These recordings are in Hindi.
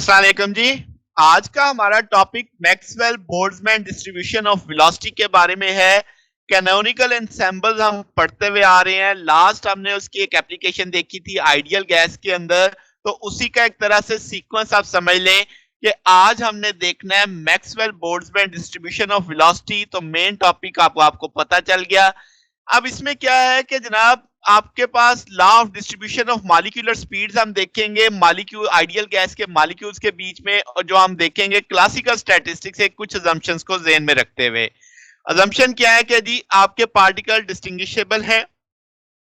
अस्सलाम वालेकुम जी। आज का हमारा topic Maxwell Boltzmann distribution of velocity के बारे में है। कैनोनिकल एंसेंबल्स हम पढ़ते हुए आ रहे हैं। लास्ट हमने उसकी एक एप्लीकेशन देखी थी आइडियल गैस के अंदर, तो उसी का एक तरह से सीक्वेंस आप समझ लें कि आज हमने देखना है Maxwell Boltzmann distribution of velocity. तो मेन टॉपिक आपको पता चल गया। अब इसमें क्या है कि जनाब आपके पास law of distribution of molecular speeds हम देखेंगे, मॉलिक्यूल आइडियल गैस के मॉलिक्यूल्स के बीच में, और जो हम देखेंगे क्लासिकल स्टैटिस्टिक्स से कुछ अजम्पशंस को ज़हन में रखते हुए। अजम्पशन क्या है कि जी आपके पार्टिकल डिस्टिंग्विशेबल हैं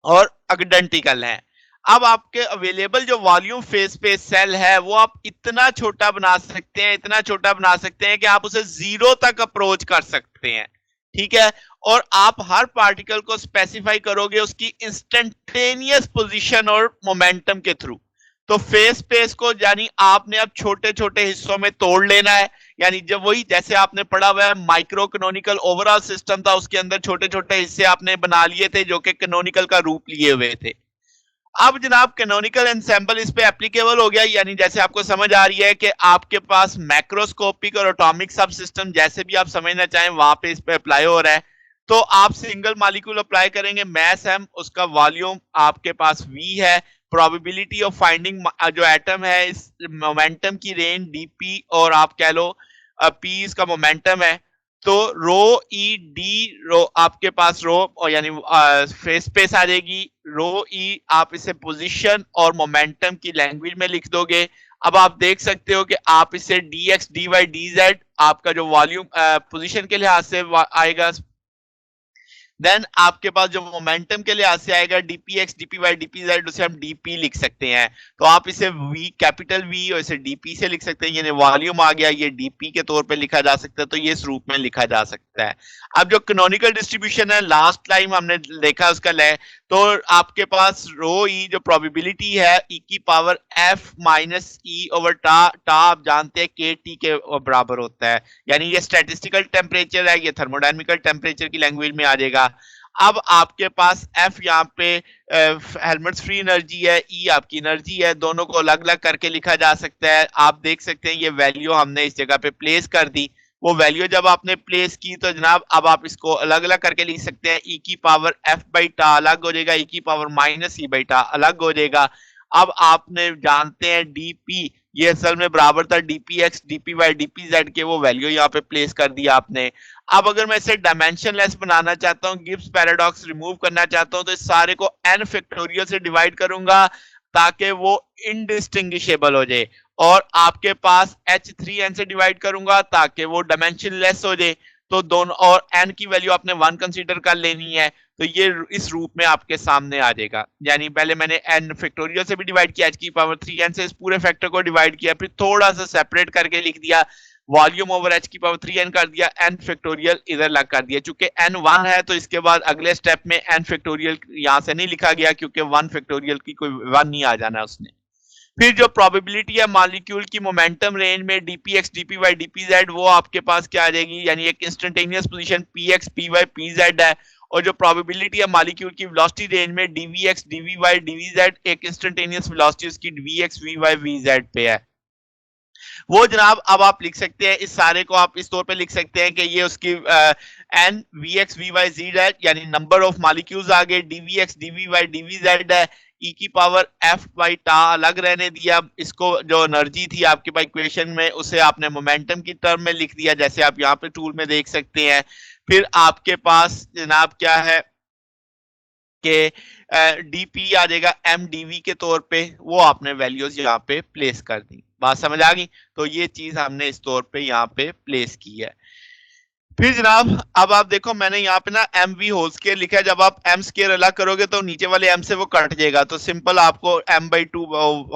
और आइडेंटिकल हैं। अब आपके अवेलेबल जो वॉल्यूम फेज स्पेस सेल है वो आप इतना छोटा बना सकते हैं, इतना छोटा बना सकते हैं कि आप उसे जीरो तक अप्रोच कर सकते हैं। ठीक है। और आप हर पार्टिकल को स्पेसिफाई करोगे उसकी इंस्टेंटेनियस पोजीशन और मोमेंटम के थ्रू। तो फेज स्पेस को यानी आपने अब छोटे छोटे हिस्सों में तोड़ लेना है। यानी जब वही जैसे आपने पढ़ा हुआ है माइक्रो कैनोनिकल ओवरऑल सिस्टम था, उसके अंदर छोटे छोटे हिस्से आपने बना लिए थे जो कि कैनोनिकल का रूप लिए हुए थे। अब जनाब कैनोनिकल एंसेंबल इस पे एप्लीकेबल हो गया, यानी जैसे आपको समझ आ रही है कि आपके पास मैक्रोस्कोपिक और एटॉमिक सब सिस्टम जैसे भी आप समझना चाहें वहां पे इस पे अप्लाई हो रहा है। तो आप सिंगल मॉलिक्यूल अप्लाई करेंगे, मैस एम, उसका वॉल्यूम आपके पास वी है, प्रोबेबिलिटी ऑफ फाइंडिंग जो एटम है इस मोमेंटम की रेंज डीपी, और आप कह लो पी इसका मोमेंटम है। तो रो ई डी रो आपके पास रो और यानी फेस स्पेस आ जाएगी। रो ई आप इसे पोजीशन और मोमेंटम की लैंग्वेज में लिख दोगे। अब आप देख सकते हो कि आप इसे d x d y d z आपका जो वॉल्यूम पोजीशन के लिहाज से आएगा। देन आपके पास जो मोमेंटम के लिहाज से आएगा dp x dp y dp z, उसे हम डीपी लिख सकते हैं। तो आप इसे वी कैपिटल वी और इसे डीपी से लिख सकते हैं। यानी वॉल्यूम आ गया, ये डीपी के तौर पे लिखा जा सकता है, तो ये इस रूप में लिखा जा सकता है। अब जो कैनोनिकल डिस्ट्रीब्यूशन है लास्ट टाइम हमने देखा उसका ले, तो आपके पास रो ई जो प्रोबेबिलिटी है ई की पावर एफ माइनस ई ओवर टा, टा आप जानते हैं के टी के बराबर होता है। यानी ये स्टैटिस्टिकल टेम्परेचर है, ये थर्मोडायनेमिकल टेम्परेचर की लैंग्वेज में आ जाएगा। अब आपके पास एफ यहाँ पे हेल्मट्स फ्री एनर्जी है, ई आपकी एनर्जी है, दोनों को अलग अलग करके लिखा जा सकता है। आप देख सकते हैं ये वैल्यू हमने इस जगह पे प्लेस कर दी। वो वैल्यू जब आपने प्लेस की तो जनाब अब आप इसको अलग अलग करके लिख सकते हैं। ई की पावर एफ बाई टा अलग हो जाएगा, ई की पावर माइनस ई बाई टा अलग हो जाएगा। अब आपने जानते हैं डीपी, ये असल में बराबर था dp x dp y dp z के, वो वैल्यू यहाँ पे प्लेस कर दिया आपने। अब अगर मैं इसे डायमेंशनलेस बनाना चाहता हूँ, गिब्स पैराडॉक्स रिमूव करना चाहता हूँ, तो इस सारे को एन फैक्टोरियल से डिवाइड करूंगा ताकि वो इनडिस्टिंग्विशेबल हो जाए, और आपके पास h3n से डिवाइड करूंगा ताकि वो डायमेंशनलेस हो जाए। तो दोनों और n की वैल्यू आपने 1 कंसीडर कर लेनी है। तो ये इस रूप में आपके सामने आ जाएगा। यानी पहले मैंने n फैक्टोरियल से भी डिवाइड किया, h की पावर 3n से इस पूरे फैक्टर को डिवाइड किया, फिर थोड़ा सा सेपरेट करके लिख दिया, वॉल्यूम ओवर h की पावर 3n कर दिया, n फैक्टोरियल इधर लग कर दिया। चूंकि n 1 है तो इसके बाद अगले स्टेप में n फैक्टोरियल यहां से नहीं लिखा गया क्योंकि 1 फैक्टोरियल की कोई 1 नहीं आ जाना उसने। फिर जो प्रोबेबिलिटी है मॉलिक्यूल की मोमेंटम रेंज में dp x dp y dp z, वो आपके पास क्या आ जाएगी, यानी एक instantaneous position p x p y p z है। और जो प्रोबेबिलिटी है मॉलिक्यूल की वेलोसिटी रेंज में dv x dv y dv z, एक इंस्टेंटेनियस वेलोसिटी उसकी v x v y v z पे है। वो जनाब अब आप लिख सकते हैं, इस सारे को आप इस तौर पे लिख सकते हैं कि ये उसकी n v x v y z है, यानी नंबर ऑफ मॉलिक्यूल्स आ गए, dv x dv y dv z है। ई की पावर एफ बाई टा अलग रहने दिया, इसको जो एनर्जी थी आपके पास इक्वेशन में उसे आपने मोमेंटम की टर्म में लिख दिया, जैसे आप यहाँ पे टूल में देख सकते हैं। फिर आपके पास जनाब क्या है कि डीपी आ जाएगा एम डीवी के तौर पे, वो आपने वैल्यूज यहाँ पे प्लेस कर दी। बात समझ आ गई? तो ये चीज हमने इस तौर पे यहाँ पे प्लेस की है। फिर जनाब अब आप देखो मैंने यहाँ पे ना एम वी होल स्केयर लिखा है, जब आप एम स्केयर अलग करोगे तो नीचे वाले एम से वो कट जाएगा, तो सिंपल आपको एम बाई टू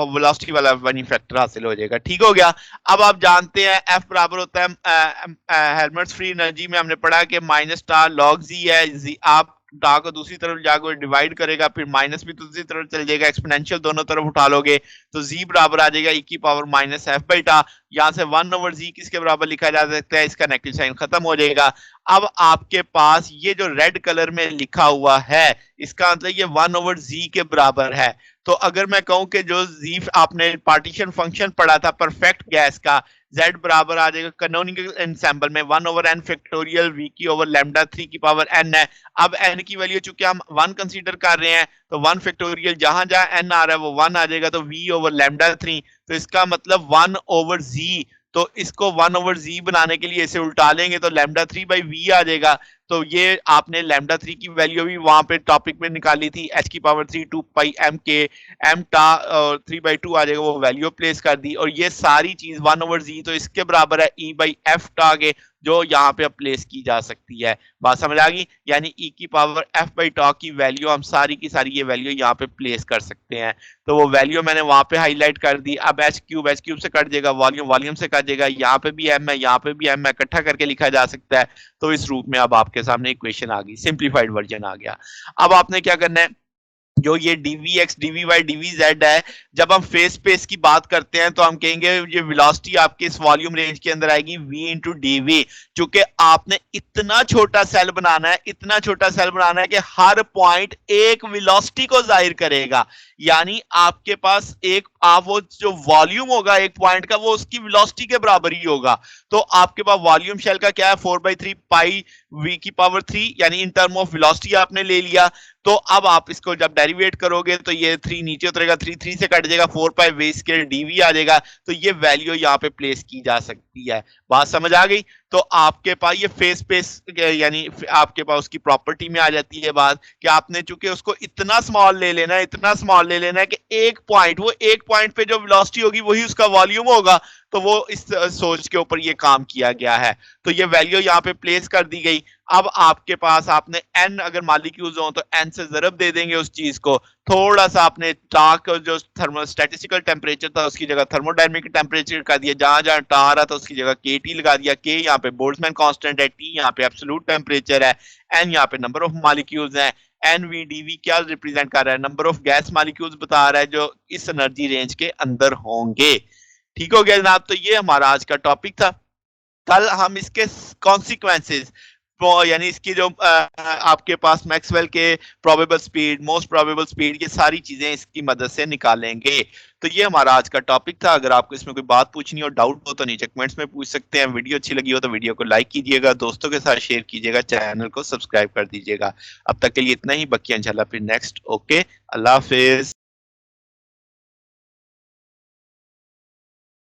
वेलोसिटी वाला वन फैक्टर हासिल हो जाएगा। ठीक हो गया। अब आप जानते हैं एफ बराबर होता है हेल्मट्स फ्री एनर्जी में हमने पढ़ा कि माइनस स्टार लॉग जी है, आप टा को दूसरी तरफ जाकर डिवाइड करेगा, फिर माइनस भी दूसरी तरफ चल जाएगा, एक्सपोनेंशियल दोनों तरफ उठा लोगे तो जी बराबर आ जाएगा ई की पावर माइनस एफ बाई टा। यहां से 1 ओवर जी किसके बराबर लिखा जा सकता है, इसका नेगेटिव साइन खत्म हो जाएगा। अब आपके पास ये जो रेड कलर में लिखा हुआ है इसका मतलब ये 1 ओवर जी के बराबर है। तो अगर मैं कहूं कि जो जी आपने पार्टीशन फंक्शन पढ़ा था परफेक्ट गैस का, z बराबर आ जाएगा कैनोनिकल एंसेंबल में 1 ओवर n फैक्टोरियल v की ओवर लैम्डा 3 की पावर n है। अब n की वैल्यू चूंकि हम 1 कंसीडर कर रहे हैं तो 1 फैक्टोरियल जहां जहां n आ रहा है वो 1 आ जाएगा, तो v ओवर लैम्डा 3, तो इसका मतलब 1 ओवर z, तो इसको 1 ओवर z बनाने के लिए इसे उल्टा लेंगे तो लैम्डा 3 बाई वी आ जाएगा। तो ये आपने लैम्डा 3 की वैल्यू भी वहां पे टॉपिक में निकाली थी, h की पावर 3 2 पाई m के m टा और 3/2 आ जाएगा, वो वैल्यू प्लेस कर दी, और ये सारी चीज 1 ओवर z तो इसके बराबर है e बाई एफ टा के, जो यहाँ पे प्लेस की जा सकती है। बात समझ आ गई? यानी e की पावर f बाई टॉ की वैल्यू हम सारी की सारी ये वैल्यू यहाँ पे प्लेस कर सकते हैं। तो वो वैल्यू मैंने वहां पे हाईलाइट कर दी। अब h क्यूब से कट जाएगा, वॉल्यूम वॉल्यूम से कट जाएगा, यहाँ पे भी m है, यहाँ पे भी m है, इकट्ठा करके लिखा जा सकता है। तो इस रूप में अब आपके सामने इक्वेशन आ गई, सिंप्लीफाइड वर्जन आ गया। अब आपने क्या करना है, जो ये dvx dvy dvz है, जब हम फेस स्पेस की बात करते हैं तो हम कहेंगे ये वेलोसिटी आपके इस वॉल्यूम रेंज के अंदर आएगी v इंटू dv। चूंकि आपने इतना छोटा सेल बनाना है, इतना छोटा सेल बनाना है कि हर पॉइंट एक वेलोसिटी को जाहिर करेगा, यानी आपके पास एक आप वो जो वॉल्यूम होगा एक पॉइंट का वो उसकी वेलोसिटी के बराबर ही होगा। तो आपके पास वॉल्यूम शेल का क्या है 4/3 पाई v की पावर 3, यानी इन टर्म ऑफ वेलोसिटी आपने ले लिया। तो अब आप इसको जब डेरिवेट करोगे तो ये 3 नीचे उतरेगा, 3 से कट जाएगा, 4 पाई वी स्क्वायर डीवी आ जाएगा। तो ये वैल्यू यहाँ पे प्लेस की जा सकती है। बात समझ आ गई? तो आपके पास ये फेस स्पेस यानी आपके पास उसकी प्रॉपर्टी में आ जाती है बात कि आपने चूंकि उसको इतना स्मॉल ले लेना है, इतना स्मॉल ले लेना है कि एक पॉइंट, वो एक पॉइंट पे जो वेलोसिटी होगी वही उसका वॉल्यूम होगा। तो वो इस सोच के ऊपर ये काम किया गया है। तो ये वैल्यू यहाँ पे प्लेस कर दी गई। अब आपके पास आपने n अगर मालिक्यूल्स हो तो n से जरब दे देंगे उस चीज को, थोड़ा सा आपने टाक जो थर्मोस्टैटिस्टिकल टेम्परेचर था उसकी जगह थर्मोडायनेमिक टेम्परेचर कर दिया, जहां जहां टा आ रहा था उसकी जगह के टी लगा दिया, के यहाँ पे बोल्ट्जमैन कांस्टेंट है, टी यहाँ पे एब्सोल्यूट टेम्परेचर है, एन यहाँ पे नंबर ऑफ मालिक्यूल्स हैं, एनवीडीवी क्या रिप्रेजेंट कर रहा है, नंबर ऑफ गैस मालिक्यूल्स बता रहा है जो इस एनर्जी रेंज के अंदर होंगे। ठीक हो गया जनाब? तो ये हमारा आज का टॉपिक था। कल हम इसके कॉन्सिक्वेंसेस यानी इसकी जो आपके पास मैक्सवेल के probable speed, most probable speed, ये सारी चीजें इसकी मदद से निकालेंगे। तो ये हमारा आज का टॉपिक था। अगर आपको इसमें कोई बात पूछनी हो, डाउट हो, तो नीचे कमेंट्स में पूछ सकते हैं। वीडियो अच्छी लगी हो तो वीडियो को लाइक कीजिएगा, दोस्तों के साथ शेयर कीजिएगा, चैनल को सब्सक्राइब कर दीजिएगा। अब तक के लिए इतना ही, बाकी इंशाल्लाह फिर नेक्स्ट। ओके, अल्लाह हाफिज।